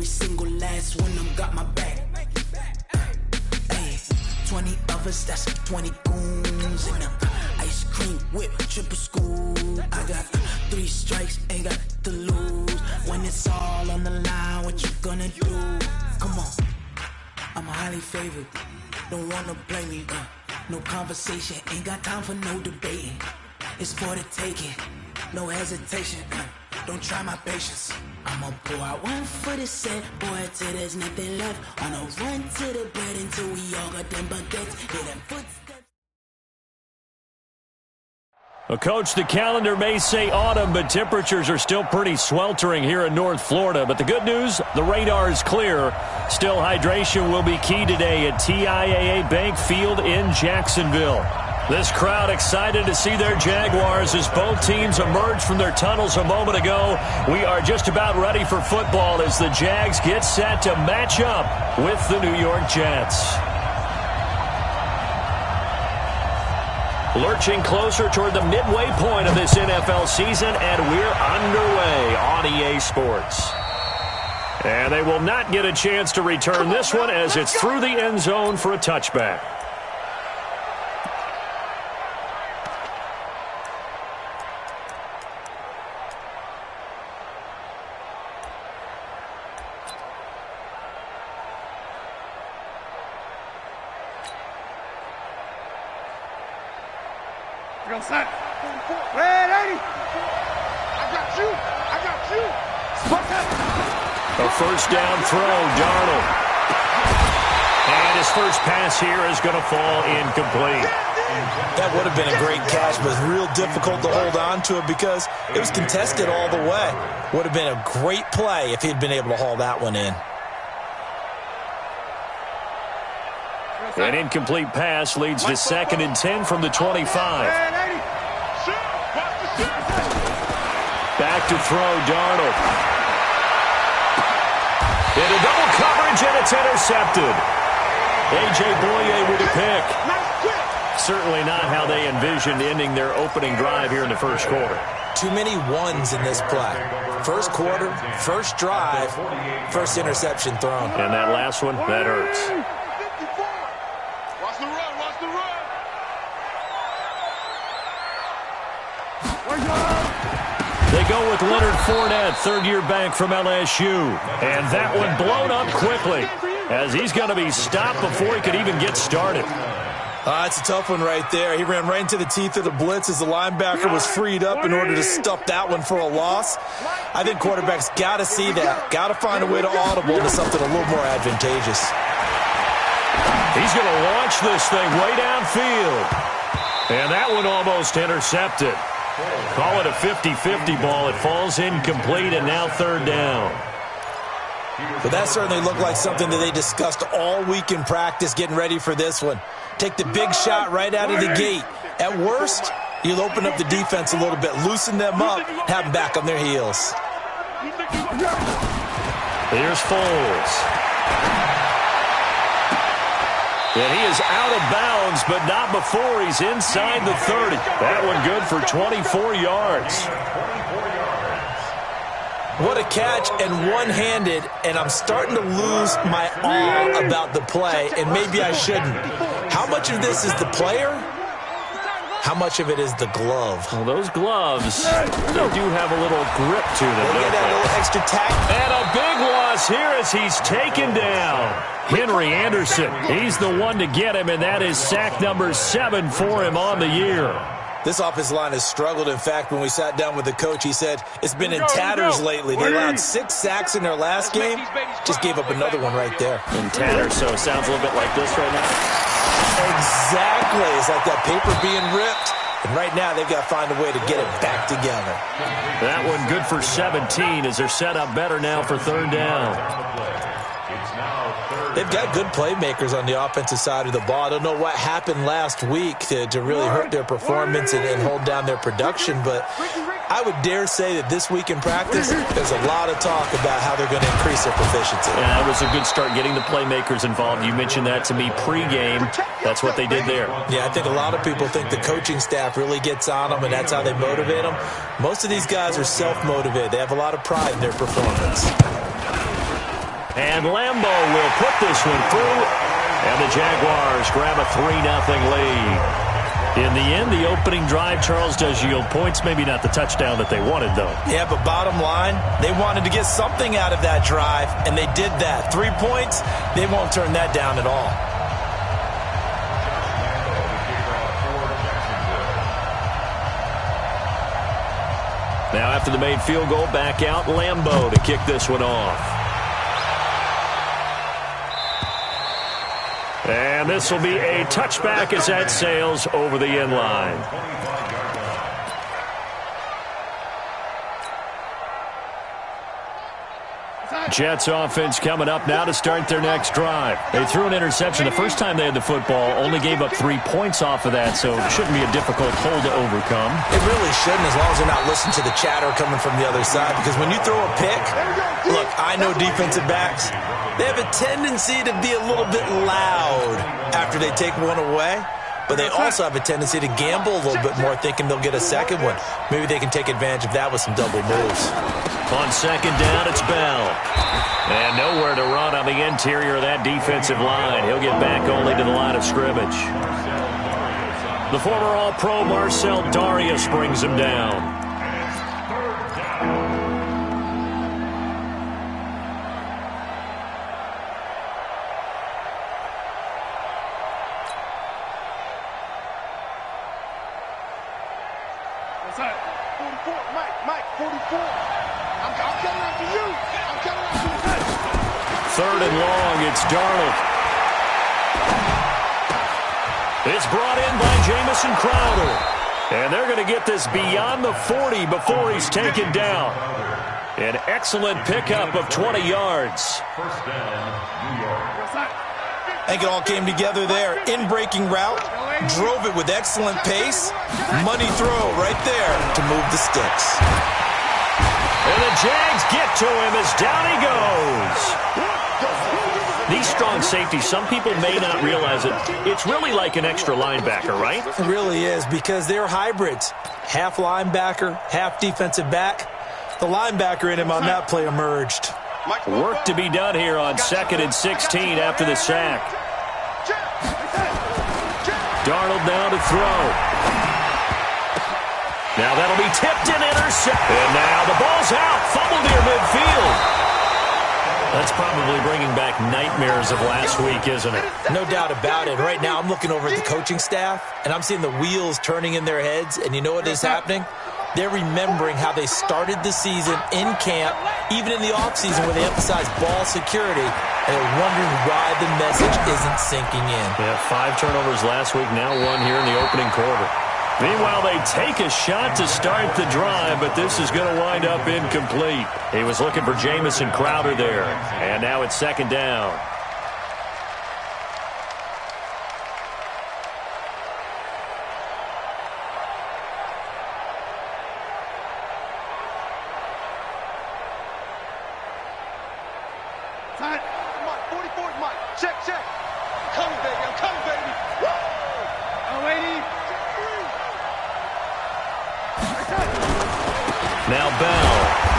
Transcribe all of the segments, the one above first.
every single last one of them got my back. Hey, 20 of us, that's 20 goons in them. Ice cream whip, triple school. I got 3 strikes, ain't got to lose. When it's all on the line, what you gonna do? Come on, I'm highly favored. Don't wanna blame me, no conversation, ain't got time for no debating. It's for the taking, no hesitation, don't try my patience. I'ma pour out one for the set, boy, till there's nothing left. On a run to the bed until we all got them baguettes. Hear them footsteps. Well, Coach, the calendar may say autumn, but temperatures are still pretty sweltering here in North Florida. But the good news, the radar is clear. Still, hydration will be key today at TIAA Bank Field in Jacksonville. This crowd excited to see their Jaguars as both teams emerge from their tunnels a moment ago. We are just about ready for football as the Jags get set to match up with the New York Jets. Lurching closer toward the midway point of this NFL season, and we're underway on EA Sports. And they will not get a chance to return this one as it's through the end zone for a touchback. Red 80. I got you. A first down throw, Darnold. And his first pass here is going to fall incomplete. That would have been a great catch, but real difficult to hold on to it because it was contested all the way. Would have been a great play if he'd been able to haul that one in. An incomplete pass leads to 2nd and 10 from the 25. Back to throw, Darnold. Into double coverage, and it's intercepted. A.J. Boye with a pick. Certainly not how they envisioned ending their opening drive here in the first quarter. Too many ones in this play. First quarter, first drive, first interception thrown. And that last one, that hurts. They go with Leonard Fournette, third-year back from LSU. And that one blown up quickly as he's going to be stopped before he could even get started. That's a tough one right there. He ran right into the teeth of the blitz as the linebacker was freed up in order to stuff that one for a loss. I think quarterbacks got to see that. Got to find a way to audible into something a little more advantageous. He's going to launch this thing way downfield. And that one almost intercepted. Call it a 50-50 ball. It falls incomplete, and now third down. But that certainly looked like something that they discussed all week in practice getting ready for this one. Take the big shot right out of the gate. At worst, you'll open up the defense a little bit, loosen them up, have them back on their heels. Here's Foles. And he is out of bounds, but not before he's inside the 30. That one good for 24 yards. What a catch, and one-handed, and I'm starting to lose my awe about the play, and maybe I shouldn't. How much of this is the player? How much of it is the glove? Well, those gloves, they do have a little grip to them. They get that little extra tack. And a big loss here as he's taken down. Henry Anderson, he's the one to get him, and that is sack number 7 for him on the year. This offensive line has struggled. In fact, when we sat down with the coach, he said it's been in tatters lately. They allowed 6 sacks in their last game. Just gave up another one right there. In tatters, so it sounds a little bit like this right now. Exactly. It's like that paper being ripped. And right now, they've got to find a way to get it back together. That one good for 17 as they're set up better now for third down. They've got good playmakers on the offensive side of the ball. I don't know what happened last week to really hurt their performance and hold down their production, but I would dare say that this week in practice, there's a lot of talk about how they're going to increase their proficiency. Yeah, that was a good start getting the playmakers involved. You mentioned that to me pregame. That's what they did there. Yeah, I think a lot of people think the coaching staff really gets on them, and that's how they motivate them. Most of these guys are self-motivated. They have a lot of pride in their performance. And Lambeau will put this one through, and the Jaguars grab a 3-0 lead. In the end, the opening drive, Charles, does yield points. Maybe not the touchdown that they wanted, though. Yeah, but bottom line, they wanted to get something out of that drive, and they did that. 3 points, they won't turn that down at all. Now after the made field goal, back out Lambeau to kick this one off. And this will be a touchback as that sails over the end line. Jets offense coming up now to start their next drive. They threw an interception the first time they had the football, only gave up 3 points off of that, so it shouldn't be a difficult hole to overcome. It really shouldn't, as long as they're not listening to the chatter coming from the other side, because when you throw a pick, look, I know defensive backs, they have a tendency to be a little bit loud after they take one away, but they also have a tendency to gamble a little bit more, thinking they'll get a second one. Maybe they can take advantage of that with some double moves. On second down, it's Bell. And nowhere to run on the interior of that defensive line. He'll get back only to the line of scrimmage. The former All-Pro Marcel Darius brings him down. What's that? 44, Mike, 44. I'm coming after you. I'm coming after you. Third and long, it's Darnold. It's brought in by Jamison Crowder. And they're going to get this beyond the 40 before he's taken down. An excellent pickup of 20 yards. What's that? I think it all came together there. In-breaking route, drove it with excellent pace. Money throw right there to move the sticks. And the Jags get to him as down he goes. These strong safeties, some people may not realize it. It's really like an extra linebacker, right? It really is, because they're hybrids. Half linebacker, half defensive back. The linebacker in him on that play emerged. Work to be done here on 2nd and 16 after the sack. Darnold now to throw. Now that'll be tipped and intercepted. And now the ball's out. Fumbled near midfield. That's probably bringing back nightmares of last week, isn't it? No doubt about it. Right now I'm looking over at the coaching staff, and I'm seeing the wheels turning in their heads, and you know what is happening? They're remembering how they started the season in camp, even in the offseason where they emphasized ball security, and they're wondering why the message isn't sinking in. Yeah, 5 turnovers last week, now 1 here in the opening quarter. Meanwhile, they take a shot to start the drive, but this is going to wind up incomplete. He was looking for Jamison Crowder there, and now it's 2nd down. Mike, 44, Mike. Check. I'm coming, baby. Woo! Oh, lady. Now Bell.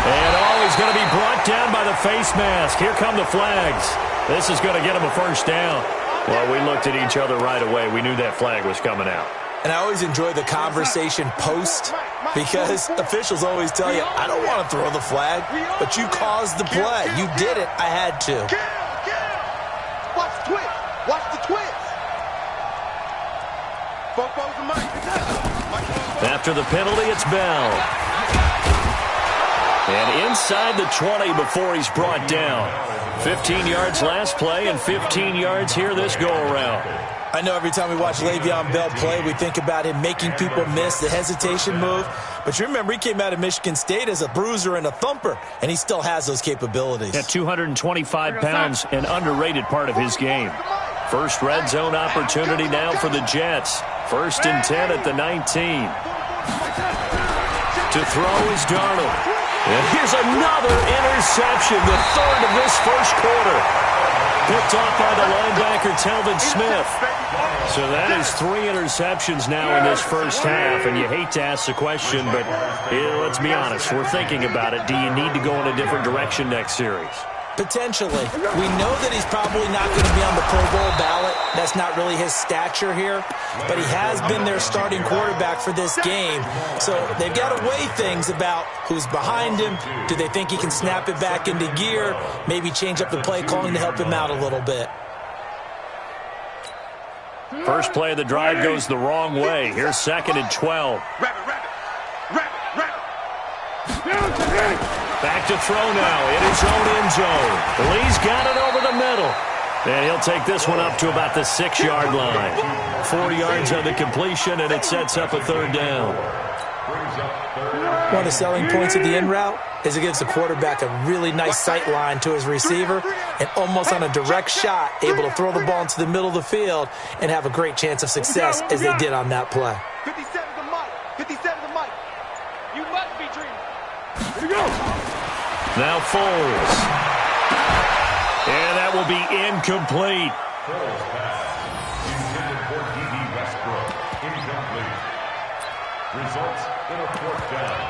And he's going to be brought down by the face mask. Here come the flags. This is going to get him a first down. Well, we looked at each other right away. We knew that flag was coming out. And I always enjoy the conversation post, because officials always tell you, I don't want to throw the flag, but you caused the play. You did it. I had to. Watch the twist. Watch the twist. Both of Mike. After the penalty, it's Bell. And inside the 20 before he's brought down. 15 yards last play and 15 yards here this go-around. I know every time we watch Le'Veon Bell play, we think about him making people miss the hesitation move. But you remember, he came out of Michigan State as a bruiser and a thumper, and he still has those capabilities. At 225 pounds, an underrated part of his game. First red zone opportunity now for the Jets. 1st and 10 at the 19. To throw is Darnold. And here's another interception, the 3rd of this first quarter. Picked off by the linebacker, Telvin Smith. So that is 3 interceptions now in this first half, and you hate to ask the question, but let's be honest, we're thinking about it. Do you need to go in a different direction next series? Potentially. We know that he's probably not going to be on the Pro Bowl ballot. That's not really his stature here. But he has been their starting quarterback for this game. So they've got to weigh things about who's behind him. Do they think he can snap it back into gear? Maybe change up the play calling to help him out a little bit. First play of the drive goes the wrong way. Here's 2nd and 12. Back to throw now in his own end zone. Lee's got it over the middle. And he'll take this one up to about the 6-yard line. 4 yards on the completion, and it sets up a 3rd down. One of the selling points of the in route is it gives the quarterback a really nice sight line to his receiver and almost on a direct shot able to throw the ball into the middle of the field and have a great chance of success as they did on that play. 57 to Mike. 57 to Mike. You must be dreaming. Here we go. Now Foles. And that will be incomplete. Foles pass intended for D.B. Westbrook. Incomplete. Results in a 4th down.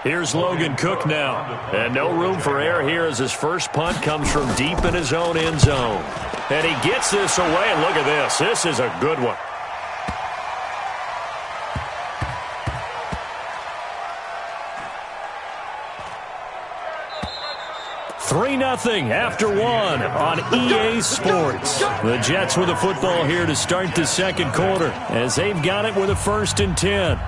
Here's Logan Cook now. And no room for error here as his first punt comes from deep in his own end zone. And he gets this away, and look at this. This is a good one. Three 3-0 after one on EA Sports. The Jets with the football here to start the 2nd quarter as they've got it with a 1st and 10.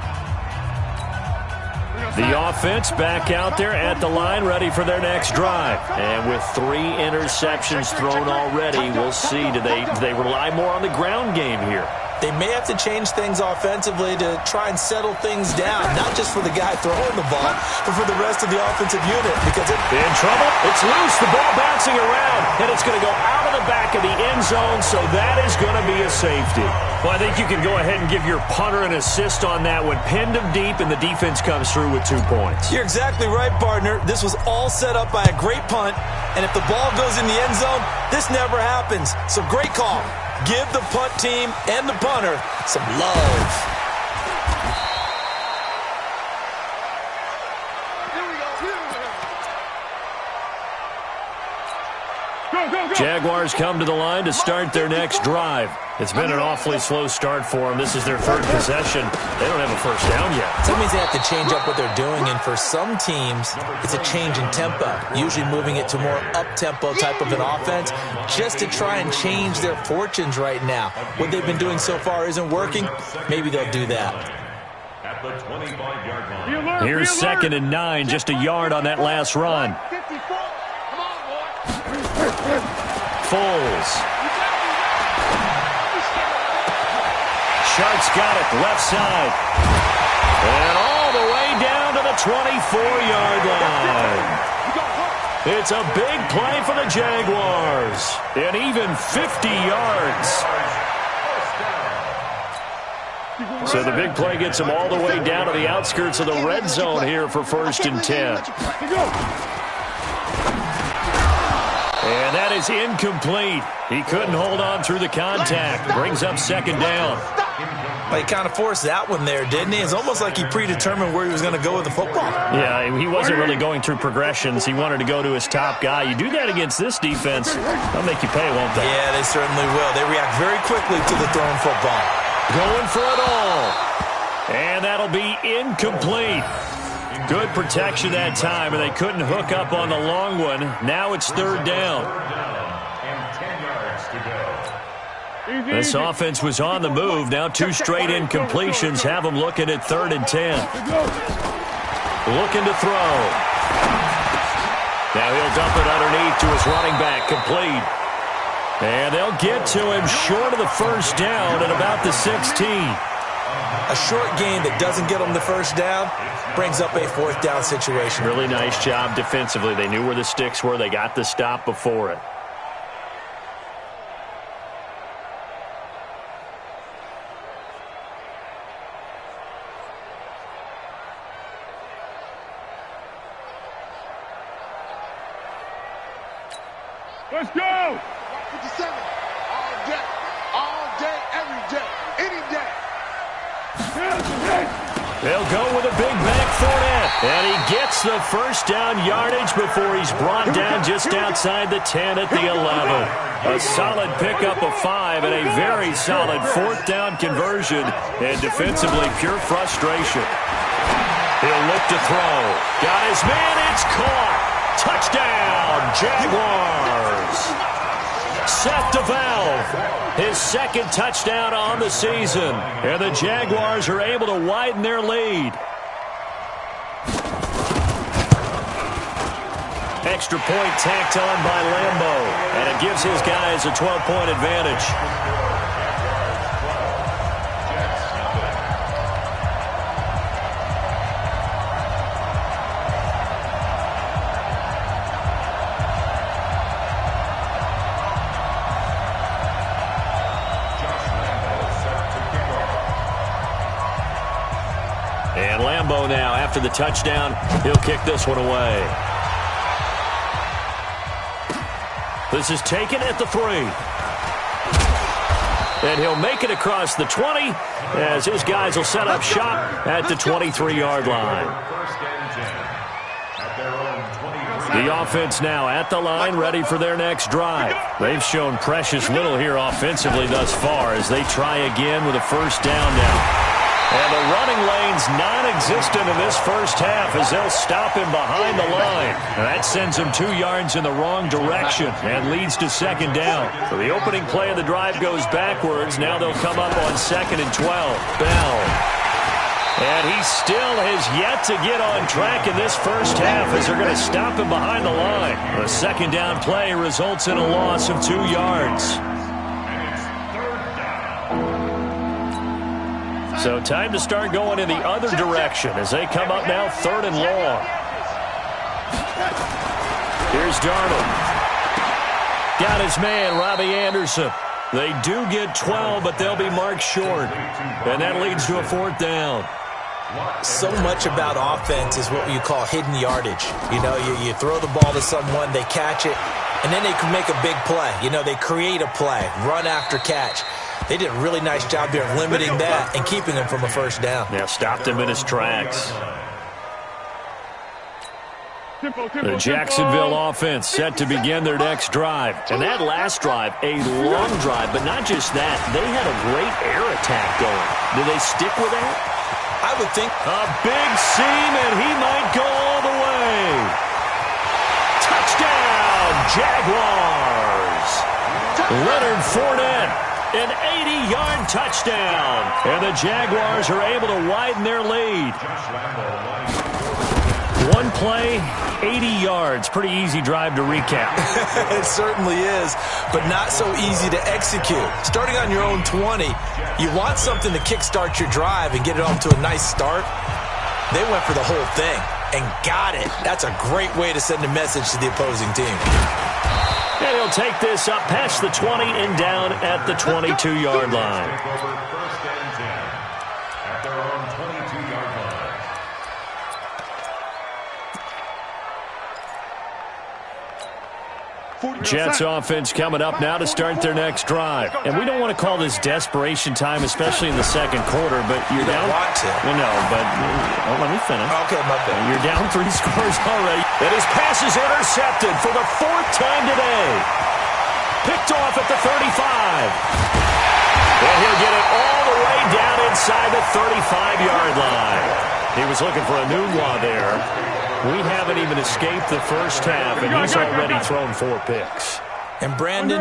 The offense back out there at the line, ready for their next drive. And with 3 interceptions thrown already, we'll see. Do they rely more on the ground game here? They may have to change things offensively to try and settle things down, not just for the guy throwing the ball, but for the rest of the offensive unit. Because in trouble, it's loose, the ball bouncing around, and it's going to go out of the back of the end zone, so that is going to be a safety. Well, I think you can go ahead and give your punter an assist on that one. Pinned him deep, and the defense comes through with 2 points. You're exactly right, partner. This was all set up by a great punt, and if the ball goes in the end zone, this never happens. So great call. Give the punt team and the punter some love. Jaguars come to the line to start their next drive. It's been an awfully slow start for them. This is their 3rd possession. They don't have a first down yet. That means they have to change up what they're doing, and for some teams, it's a change in tempo, usually moving it to more up-tempo type of an offense just to try and change their fortunes right now. What they've been doing so far isn't working. Maybe they'll do that. At the 25-yard line. Here's 2nd and 9, just a yard on that last run. Foles. Sharks got it, left side. And all the way down to the 24-yard line. It's a big play for the Jaguars. And even 50 yards. So the big play gets them all the way down to the outskirts of the red zone here for 1st and 10. And that is incomplete. He couldn't hold on through the contact. Brings up 2nd down. Well, he kind of forced that one there, didn't he? It's almost like he predetermined where he was going to go with the football. Yeah, he wasn't really going through progressions. He wanted to go to his top guy. You do that against this defense, they'll make you pay, won't they? Yeah, they certainly will. They react very quickly to the thrown football. Going for it all. And that'll be incomplete. Good protection that time, and they couldn't hook up on the long one. Now it's 3rd down. And 10 yards to go. This offense was on the move. Now 2 straight incompletions have them looking at 3rd and 10. Looking to throw. Now he'll dump it underneath to his running back, complete. And they'll get to him short of the first down at about the 16. A short gain that doesn't get them the first down brings up a 4th down situation. Really nice job defensively. They knew where the sticks were. They got the stop before it. Let's go! 57. All jet. All They'll go with a big back Fournette. And he gets the first down yardage before he's brought down just outside the 10 at the 11. A solid pickup of 5 and a very solid 4th down conversion. And defensively, pure frustration. He'll look to throw. Got his man. It's caught. Touchdown, Jaguars. Seth DeValve, his 2nd touchdown on the season. And the Jaguars are able to widen their lead. Extra point tacked on by Lambo. And it gives his guys a 12-point advantage. And Lambo now, after the touchdown, he'll kick this one away. This is taken at the 3. And he'll make it across the 20 as his guys will set up shop at the 23-yard line. The offense now at the line, ready for their next drive. They've shown precious little here offensively thus far as they try again with a first down now. And the running lane's non-existent in this first half as they'll stop him behind the line. And that sends him 2 yards in the wrong direction and leads to 2nd down. So the opening play of the drive goes backwards. Now they'll come up on 2nd and 12. Bell. And he still has yet to get on track in this first half as they're going to stop him behind the line. The 2nd down play results in a loss of 2 yards. So time to start going in the other direction as they come up now 3rd and long. Here's Darnold. Got his man, Robbie Anderson. They do get 12, but they'll be marked short. And that leads to a 4th down. So much about offense is what you call hidden yardage. You know, you throw the ball to someone, they catch it, and then they can make a big play. You know, they create a play, run after catch. They did a really nice job here of limiting that and keeping him from a first down. Yeah, stopped him in his tracks. The Jacksonville offense set to begin their next drive. And that last drive, a long drive, but not just that. They had a great air attack going. Do they stick with that? I would think. A big seam, and he might go all the way. Touchdown, Jaguars. Leonard Fournette. An 80-yard touchdown. And the Jaguars are able to widen their lead. One play, 80 yards. Pretty easy drive to recap. It certainly is, but not so easy to execute. Starting on your own 20, you want something to kickstart your drive and get it off to a nice start. They went for the whole thing and got it. That's a great way to send a message to the opposing team. And he'll take this up past the 20 and down at the 22-yard line. First and 10 at their own 22-yard line. Jets offense coming up now to start their next drive. And we don't want to call this desperation time, especially in the 2nd quarter, but you're down. Want to. No, but let me finish. Okay, my bad. You're down 3 scores already. And his pass is intercepted for the 4th time today. Picked off at the 35. And he'll get it all the way down inside the 35-yard line. He was looking for a new law there. We haven't even escaped the first half, and he's already thrown 4 picks. And Brandon,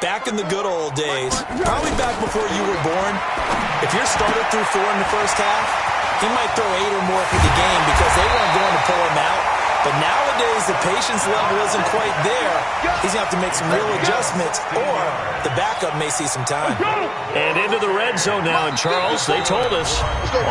back in the good old days, probably back before you were born, if your starter threw 4 in the first half, he might throw 8 or more for the game because they weren't going to pull him out. But nowadays, the patience level isn't quite there. He's going to have to make some real adjustments, or the backup may see some time. And into the red zone now, and Charles, they told us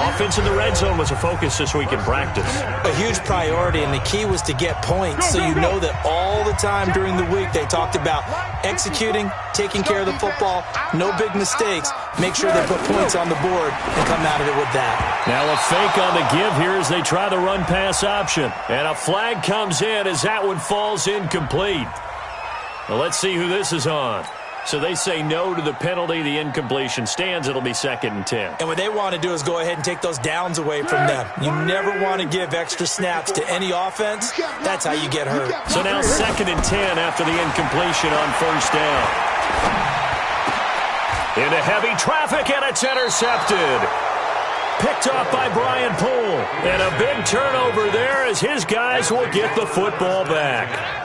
offense in the red zone was a focus this week in practice. A huge priority, and the key was to get points. So you know that all the time during the week they talked about executing, taking care of the football, no big mistakes. Make sure they put points on the board and come out of it with that. Now a fake on the give here as they try the run-pass option. And a flag comes in as that one falls incomplete. Well, let's see who this is on. So they say no to the penalty. The incompletion stands. It'll be 2nd and 10. And what they want to do is go ahead and take those downs away from them. You never want to give extra snaps to any offense. That's how you get hurt. So now 2nd and 10 after the incompletion on 1st down. Into heavy traffic, and it's intercepted. Picked off by Brian Poole. And a big turnover there as his guys will get the football back.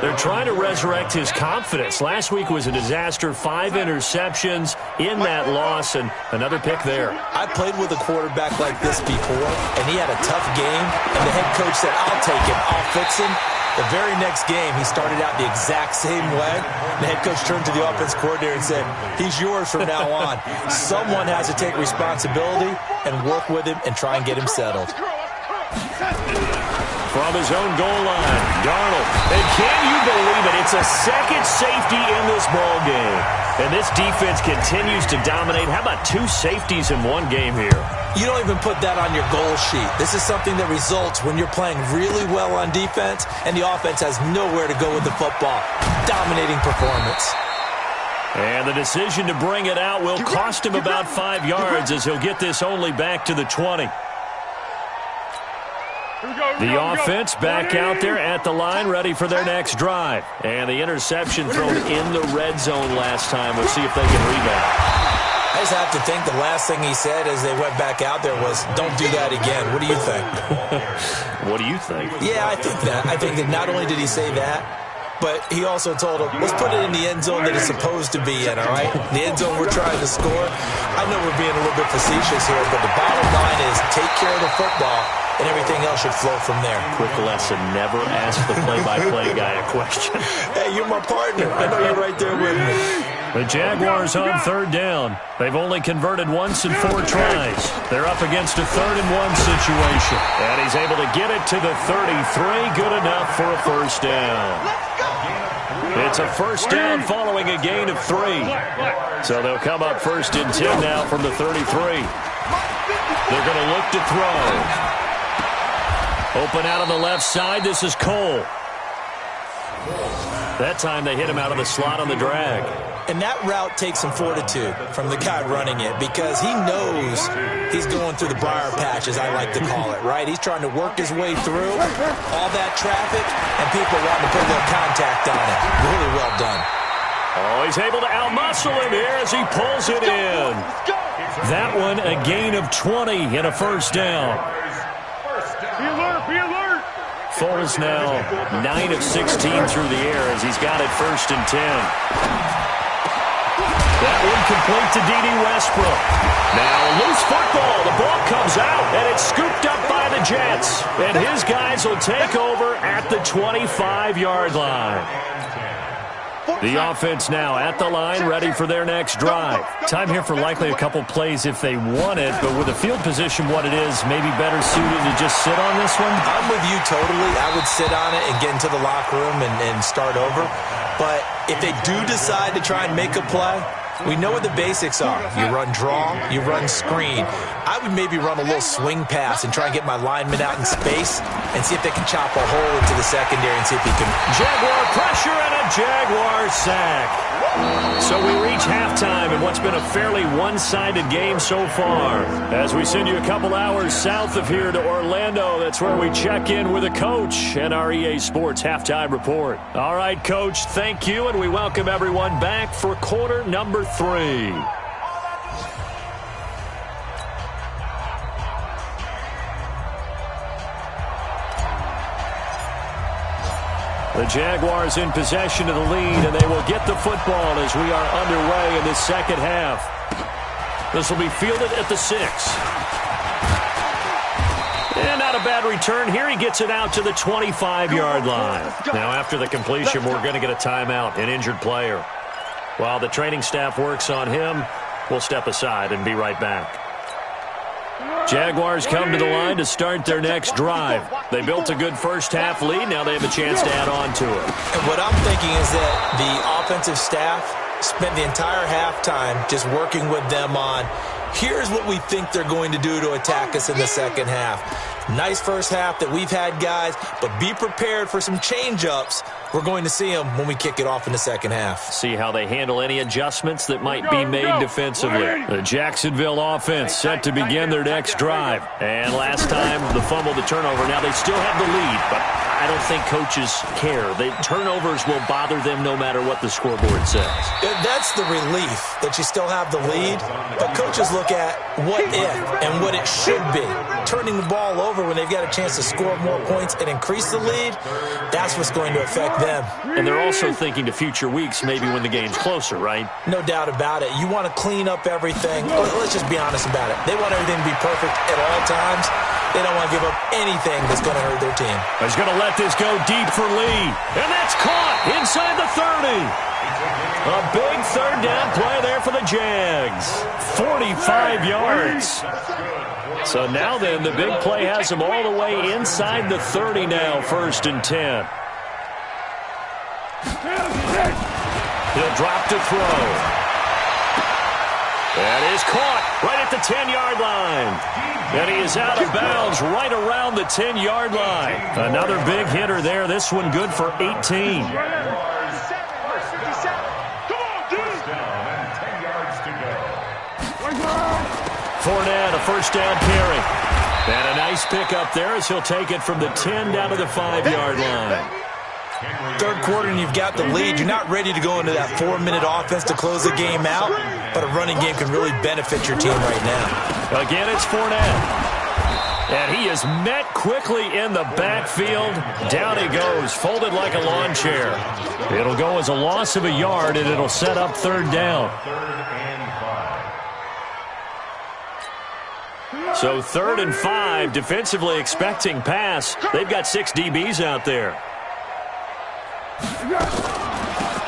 They're trying to resurrect his confidence. Last week was a disaster. 5 interceptions in that loss, and another pick there. I played with a quarterback like this before, and he had a tough game, and the head coach said, I'll take him, I'll fix him. The very next game, he started out the exact same way. The head coach turned to the offense coordinator and said, he's yours from now on. Someone has to take responsibility and work with him and try and get him settled. From his own goal line, Darnold. And can you believe it? It's a second safety in this ball game. And this defense continues to dominate. How about 2 safeties in one game here? You don't even put that on your goal sheet. This is something that results when you're playing really well on defense and the offense has nowhere to go with the football. Dominating performance. And the decision to bring it out will cost him about 5 yards as he'll get this only back to the 20. The offense back out there at the line, ready for their next drive. And the interception thrown in the red zone last time. We'll see if they can rebound. I just have to think the last thing he said as they went back out there was, don't do that again. What do you think? What do you think? Yeah, I think that. I think that not only did he say that, but he also told him, let's put it in the end zone that it's supposed to be in, all right? The end zone we're trying to score. I know we're being a little bit facetious here, but the bottom line is take care of the football, and everything else should flow from there. Quick lesson, never ask the play-by-play guy a question. Hey, you're my partner. I know you're right there with me. The Jaguars on 3rd down. They've only converted once in 4 tries. They're up against a 3rd and 1 situation. And he's able to get it to the 33. Good enough for a 1st down. It's a 1st down following a gain of 3. So they'll come up 1st and 10 now from the 33. They're going to look to throw. Open out on the left side. This is Cole. That time they hit him out of the slot on the drag. And that route takes some fortitude from the guy running it because he knows he's going through the briar patch, as I like to call it, right? He's trying to work his way through all that traffic and people wanting to put a little contact on it. Really well done. Oh, he's able to outmuscle him here as he pulls it in. That one a gain of 20 and a 1st down. Be alert, be alert. Foles now 9 of 16 through the air as he's got it 1st and 10. That one complete to D.D. Westbrook. Now loose football. The ball comes out, and it's scooped up by the Jets. And his guys will take over at the 25-yard line. The offense now at the line, ready for their next drive. Time here for likely a couple plays if they want it, but with the field position what it is, maybe better suited to just sit on this one? I'm with you totally. I would sit on it and get into the locker room and start over. But if they do decide to try and make a play, we know what the basics are. You run draw, you run screen. I would maybe run a little swing pass and try and get my lineman out in space and see if they can chop a hole into the secondary and see if he can. Jaguar pressure and a Jaguar sack. So we reach halftime in what's been a fairly one-sided game so far. As we send you a couple hours south of here to Orlando, that's where we check in with a coach and our EA Sports halftime report. All right, Coach, thank you, and we welcome everyone back for quarter number 3. The Jaguars in possession of the lead, and they will get the football as we are underway in this second half. This will be fielded at the 6. And not a bad return here. He gets it out to the 25-yard line. Now, after the completion, we're going to get a timeout, an injured player. While the training staff works on him, we'll step aside and be right back. Jaguars come to the line to start their next drive. They built a good first-half lead. Now they have a chance to add on to it. And what I'm thinking is that the offensive staff spent the entire halftime just working with them on, here's what we think they're going to do to attack us in the second half. Nice first half that we've had, guys, but be prepared for some change-ups. We're going to see them when we kick it off in the second half. See how they handle any adjustments that might be made defensively. The Jacksonville offense set to begin their next drive. And last time, the fumble, the turnover. Now they still have the lead, but I don't think coaches care. The turnovers will bother them no matter what the scoreboard says. That's the relief that you still have the lead, but coaches look at what if and what it should be. Turning the ball over when they've got a chance to score more points and increase the lead, that's what's going to affect them. And they're also thinking to future weeks, maybe when the game's closer, right? No doubt about it. You want to clean up everything. Let's just be honest about it. They want everything to be perfect at all times. They don't want to give up anything that's going to hurt their team. He's going to let this go deep for Lee. And that's caught inside the 30. A big third down play there for the Jags. 45 yards. So now then, the big play has them all the way inside the 30 now, 1st and 10. He'll drop to throw. That is caught right at the 10-yard line. And he is out of bounds right around the 10-yard line. Another big hitter there. This one good for 18. Fournette, a first down carry. And a nice pickup there as he'll take it from the 10 down to the 5-yard line. Third quarter and you've got the lead. You're not ready to go into that 4-minute offense to close the game out, but a running game can really benefit your team right now. Again, it's Fournette. And he is met quickly in the backfield. Down he goes, folded like a lawn chair. It'll go as a loss of a yard, and it'll set up 3rd down. So 3rd and 5, defensively expecting pass. They've got 6 DBs out there.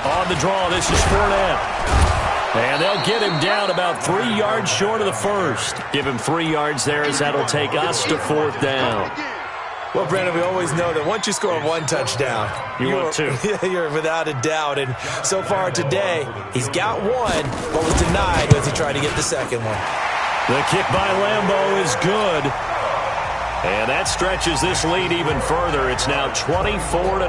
On the draw, this is Fournette. And they'll get him down about 3 yards short of the first. Give him 3 yards there as that'll take us to 4th down. Well, Brandon, we always know that once you score 1 touchdown, you're 2. You're without a doubt. And so far today, he's got 1, but was denied as he tried to get the second one. The kick by Lambeau is good. And that stretches this lead even further. It's now 24-0.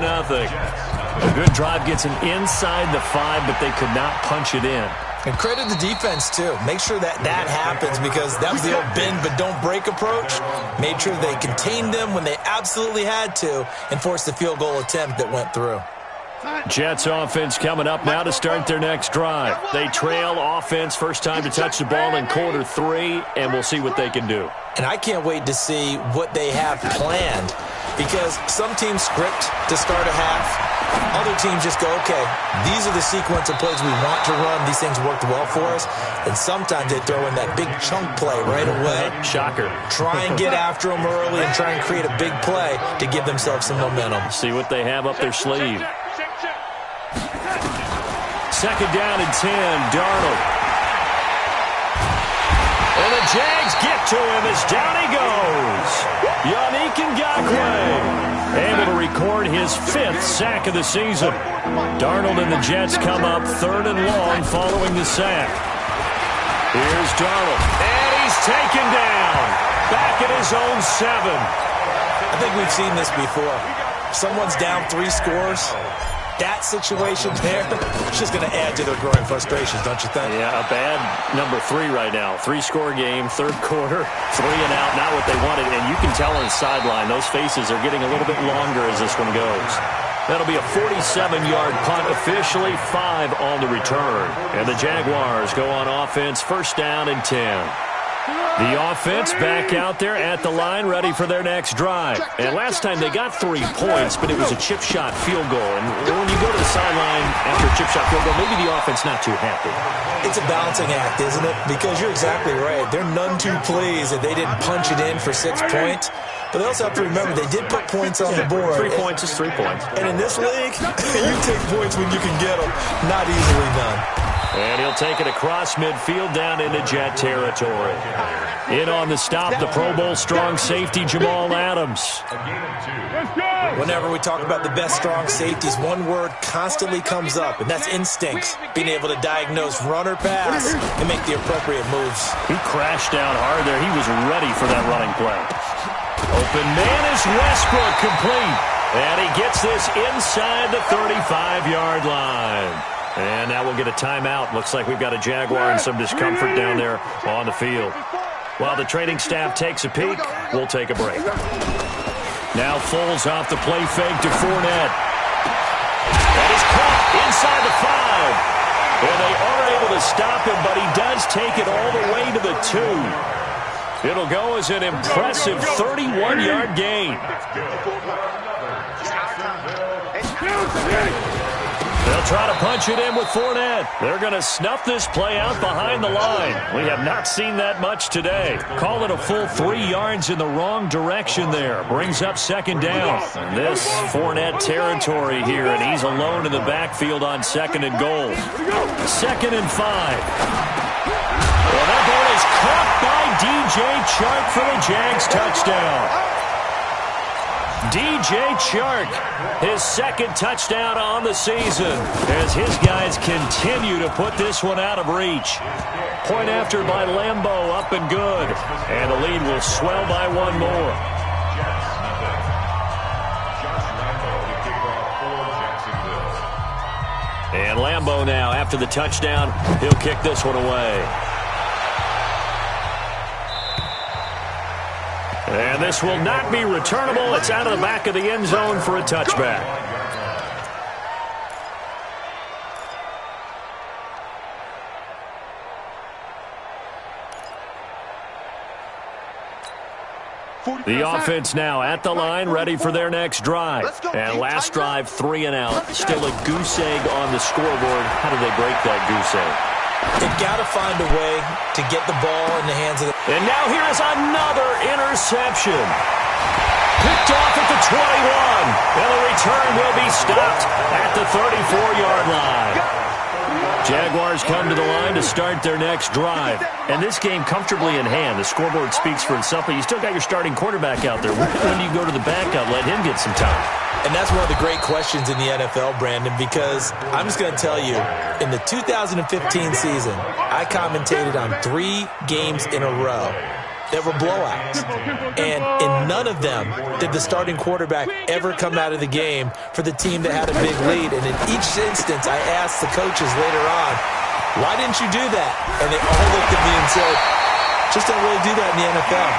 A good drive gets him inside the 5, but they could not punch it in. And credit the defense, too. Make sure that happens because that was the old bend but don't break approach. Made sure they contained them when they absolutely had to and forced the field goal attempt that went through. Jets offense coming up now to start their next drive. They trail offense, first time to touch the ball in quarter 3, and we'll see what they can do. And I can't wait to see what they have planned because some teams script to start a half. Other teams just go, okay, these are the sequence of plays we want to run. These things worked well for us. And sometimes they throw in that big chunk play right away. Shocker. Try and get after them early and try and create a big play to give themselves some momentum. See what they have up their sleeve. 2nd down and 10, Darnold. And the Jags get to him as down he goes. Yannick Ngakoue able to record his 5th sack of the season. Darnold and the Jets come up 3rd and long following the sack. Here's Darnold. And he's taken down. Back at his own 7. I think we've seen this before. Someone's down 3 scores. That situation there, it's just going to add to their growing frustrations, don't you think? Yeah, a bad number 3 right now. 3-score game, 3rd quarter, 3 and out, not what they wanted. And you can tell on the sideline, those faces are getting a little bit longer as this one goes. That'll be a 47-yard punt, officially 5 on the return. And the Jaguars go on offense, 1st down and 10. The offense back out there at the line, ready for their next drive. And last time they got 3 points, but it was a chip shot field goal. And when you go to the sideline after a chip shot field goal, maybe the offense not too happy. It's a balancing act, isn't it? Because you're exactly right. They're none too pleased that they didn't punch it in for 6 points. But they also have to remember they did put points on the board. 3 points is 3 points. And in this league, you take points when you can get them. Not easily done. And he'll take it across midfield down into Jet territory. In on the stop, the Pro Bowl strong safety, Jamal Adams. Whenever we talk about the best strong safeties, one word constantly comes up, and that's instinct. Being able to diagnose run or pass and make the appropriate moves. He crashed down hard there. He was ready for that running play. Open man is Westbrook, complete. And he gets this inside the 35-yard line. And now we'll get a timeout. Looks like we've got a Jaguar and some discomfort down there on the field. While the training staff takes a peek, we'll take a break. Now Foles off the play fake to Fournette. That is caught inside the 5. And they are able to stop him, but he does take it all the way to the 2. It'll go as an impressive 31-yard gain. They'll try to punch it in with Fournette. They're going to snuff this play out behind the line. We have not seen that much today. Call it a full 3 yards in the wrong direction there. Brings up second down. And this Fournette territory here, and he's alone in the backfield on second and goal. 2nd and 5. Well, that ball is caught by DJ Chark for the Jags touchdown. DJ Chark, his 2nd touchdown on the season, as his guys continue to put this one out of reach. Point after by Lambo, up and good. And the lead will swell by 1 more. And Lambo now, after the touchdown, he'll kick this one away. And this will not be returnable. It's out of the back of the end zone for a touchback. The offense now at the line, ready for their next drive. And last drive, 3 and out. Still a goose egg on the scoreboard. How do they break that goose egg? They've got to find a way to get the ball in the hands of the... And now here is another interception. Picked off at the 21. And the return will be stopped at the 34-yard line. Jaguars come to the line to start their next drive. And this game comfortably in hand. The scoreboard speaks for itself, but you still got your starting quarterback out there. When do you go to the backup, let him get some time? And that's one of the great questions in the NFL, Brandon, because I'm just going to tell you, in the 2015 season, I commentated on 3 games in a row that were blowouts. And in none of them did the starting quarterback ever come out of the game for the team that had a big lead. And in each instance, I asked the coaches later on, why didn't you do that? And they all looked at me and said, just don't really do that in the NFL.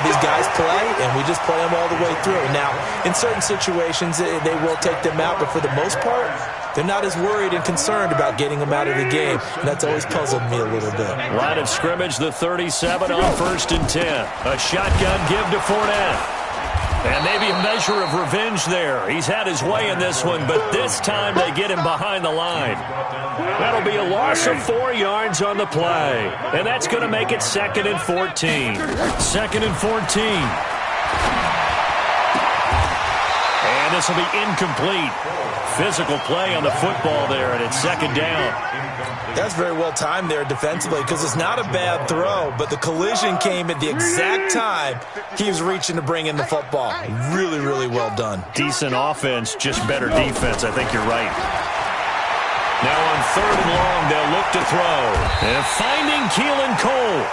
These guys play, and we just play them all the way through. Now, in certain situations, they will take them out, but for the most part, they're not as worried and concerned about getting them out of the game, and that's always puzzled me a little bit. Line of scrimmage, the 37 on 1st and 10. A shotgun give to Fournette. And maybe a measure of revenge there. He's had his way in this one, but this time they get him behind the line. That'll be a loss of 4 yards on the play. And that's going to make it 2nd and 14. 2nd and 14. And this will be incomplete. Physical play on the football there, and it's 2nd down. That's very well timed there defensively because it's not a bad throw, but the collision came at the exact time he was reaching to bring in the football. Really, really well done. Decent offense, just better defense. I think you're right. Now on 3rd and long, they'll look to throw. And finding Keelan Cole.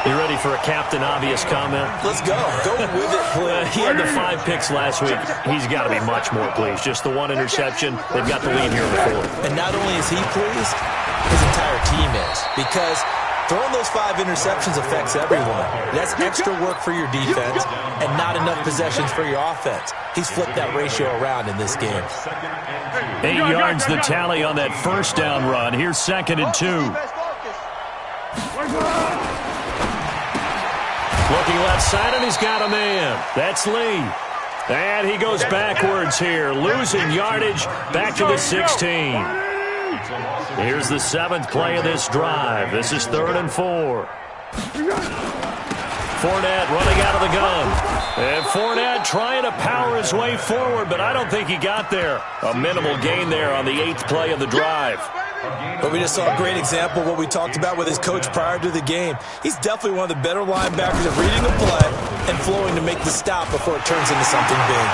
You ready for a Captain Obvious comment? Let's go. Go with it, please. He had the 5 picks last week. He's got to be much more pleased. Just the 1 interception. They've got the lead here in the 4th. And not only is he pleased, his entire team is. Because throwing those 5 interceptions affects everyone. That's extra work for your defense and not enough possessions for your offense. He's flipped that ratio around in this game. 8 yards the tally on that 1st down run. Here's 2nd and 2. Looking left side, and he's got a man. That's Lee. And he goes backwards here, losing yardage back to the 16. Here's the 7th play of this drive. This is 3rd and 4. Fournette running out of the gun. And Fournette trying to power his way forward, but I don't think he got there. A minimal gain there on the 8th play of the drive. But we just saw a great example of what we talked about with his coach prior to the game. He's definitely one of the better linebackers at reading a play and flowing to make the stop before it turns into something big.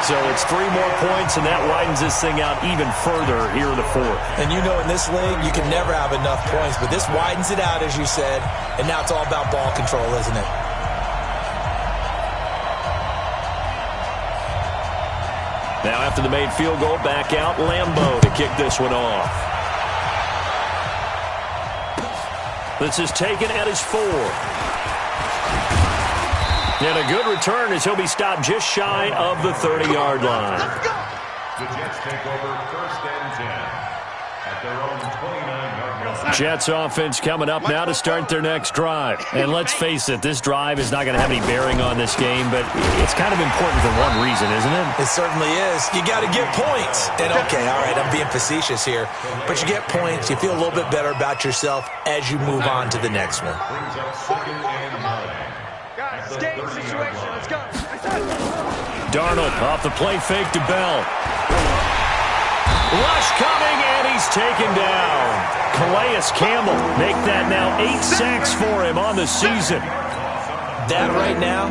So it's 3 more points, and that widens this thing out even further here in the 4th. And you know in this league, you can never have enough points, but this widens it out, as you said, and now it's all about ball control, isn't it? Now after the made field goal, back out Lambeau to kick this one off. This is taken at his 4. And a good return as he'll be stopped just shy of the 30-yard line. The Jets take over 1st and 10 at their own 29-yard line. Jets offense coming up now to start their next drive. And let's face it, this drive is not going to have any bearing on this game, but it's kind of important for one reason, isn't it? It certainly is. You got to get points. And okay, all right, I'm being facetious here, but you get points, you feel a little bit better about yourself as you move on to the next one. Brings up 2nd and 9. Guys, game situation. Let's go. Darnold off the play fake to Bell. Rush coming, and he's taken down. Calais Campbell make that now 8 sacks for him on the season. That right now,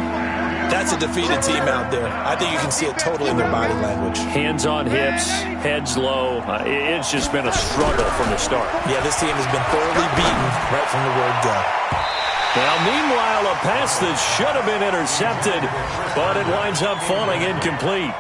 that's a defeated team out there. I think you can see it totally in their body language. Hands on hips, heads low. It's just been a struggle from the start. Yeah, this team has been thoroughly beaten right from the word go. Now, meanwhile, a pass that should have been intercepted, but it winds up falling incomplete.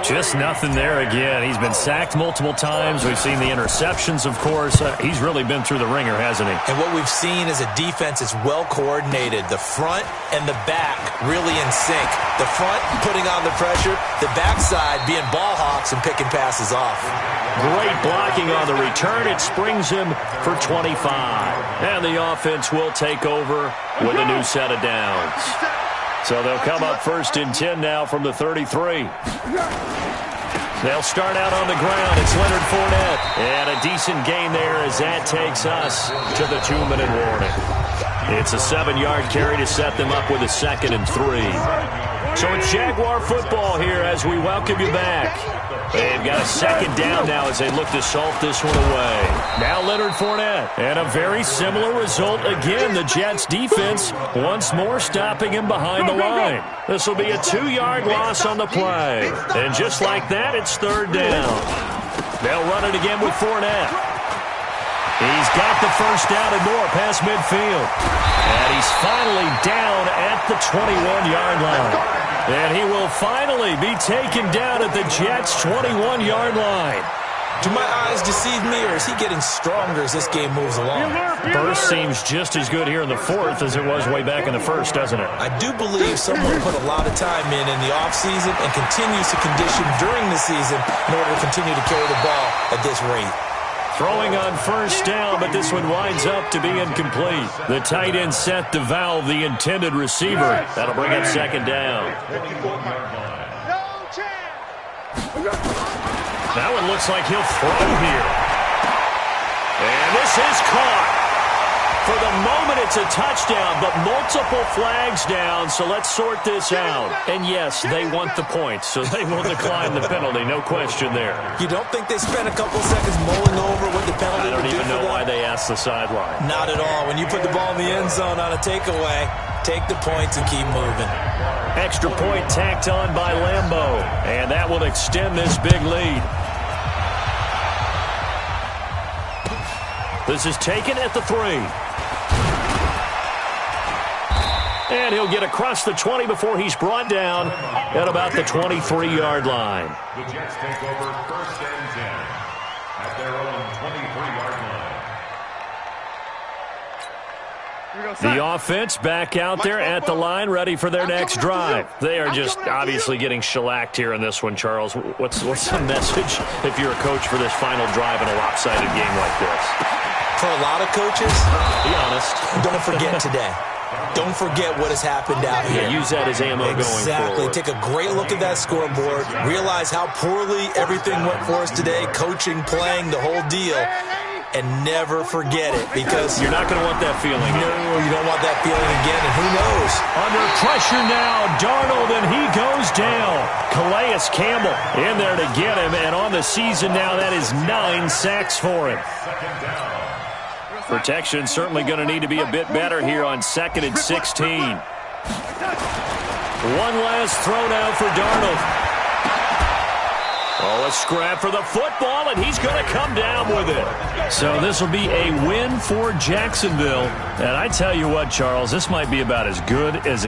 Just nothing there again. He's been sacked multiple times. We've seen the interceptions, of course. He's really been through the ringer, hasn't he? And what we've seen is a defense that's well coordinated. The front and the back really in sync. The front putting on the pressure, the backside being ball hawks and picking passes off. Great blocking on the return. It springs him for 25. And the offense will take over with a new set of downs. So they'll come up 1st and 10 now from the 33. They'll start out on the ground. It's Leonard Fournette. And a decent gain there as that takes us to the 2-minute warning. It's a 7-yard carry to set them up with a 2nd and 3. So it's Jaguar football here as we welcome you back. They've got a 2nd down now as they look to salt this one away. Now Leonard Fournette. And a very similar result again. The Jets defense once more stopping him behind the line. This will be a 2-yard loss on the play. And just like that, it's 3rd down. They'll run it again with Fournette. He's got the 1st down and more past midfield. And he's finally down at the 21-yard line. And he will finally be taken down at the Jets' 21-yard line. Do my eyes deceive me, or is he getting stronger as this game moves along? Burst seems just as good here in the 4th as it was way back in the 1st, doesn't it? I do believe someone put a lot of time in the offseason and continues to condition during the season in order to continue to carry the ball at this rate. Throwing on 1st down, but this one winds up to be incomplete. The tight end set to valve the intended receiver. That'll bring up 2nd down. That one looks like he'll throw here. And this is caught. For the moment, it's a touchdown, but multiple flags down, so let's sort this out. And yes, they want the points, so they will decline the penalty, no question there. You don't think they spent a couple seconds mulling over what the penalty would do? I don't even know why they asked the sideline. Not at all. When you put the ball in the end zone on a takeaway, take the points and keep moving. Extra point tacked on by Lambeau, and that will extend this big lead. This is taken at the 3. And he'll get across the 20 before he's brought down at about the 23-yard line. The Jets take over 1st and 10 at their own 23-yard line. The offense back out there at the line, ready for their next drive. They are just obviously getting shellacked here in this one, Charles. What's the message if you're a coach for this final drive in a lopsided game like this? For a lot of coaches, be honest, don't forget today. Don't forget what has happened out here. Use that as ammo going forward. Exactly. Take a great look at that scoreboard. Realize how poorly everything went for us today. Coaching, playing, the whole deal. and never forget it, because you're not going to want that feeling. No, you don't want that feeling again, and who knows? Under pressure now, Darnold, and he goes down. Calais Campbell in there to get him, and on the season now, that is 9 sacks for him. Protection certainly going to need to be a bit better here on 2nd and 16. One last throw now for Darnold. Oh, a scrap for the football, and he's going to come down with it. So this will be a win for Jacksonville. And I tell you what, Charles, this might be about as good as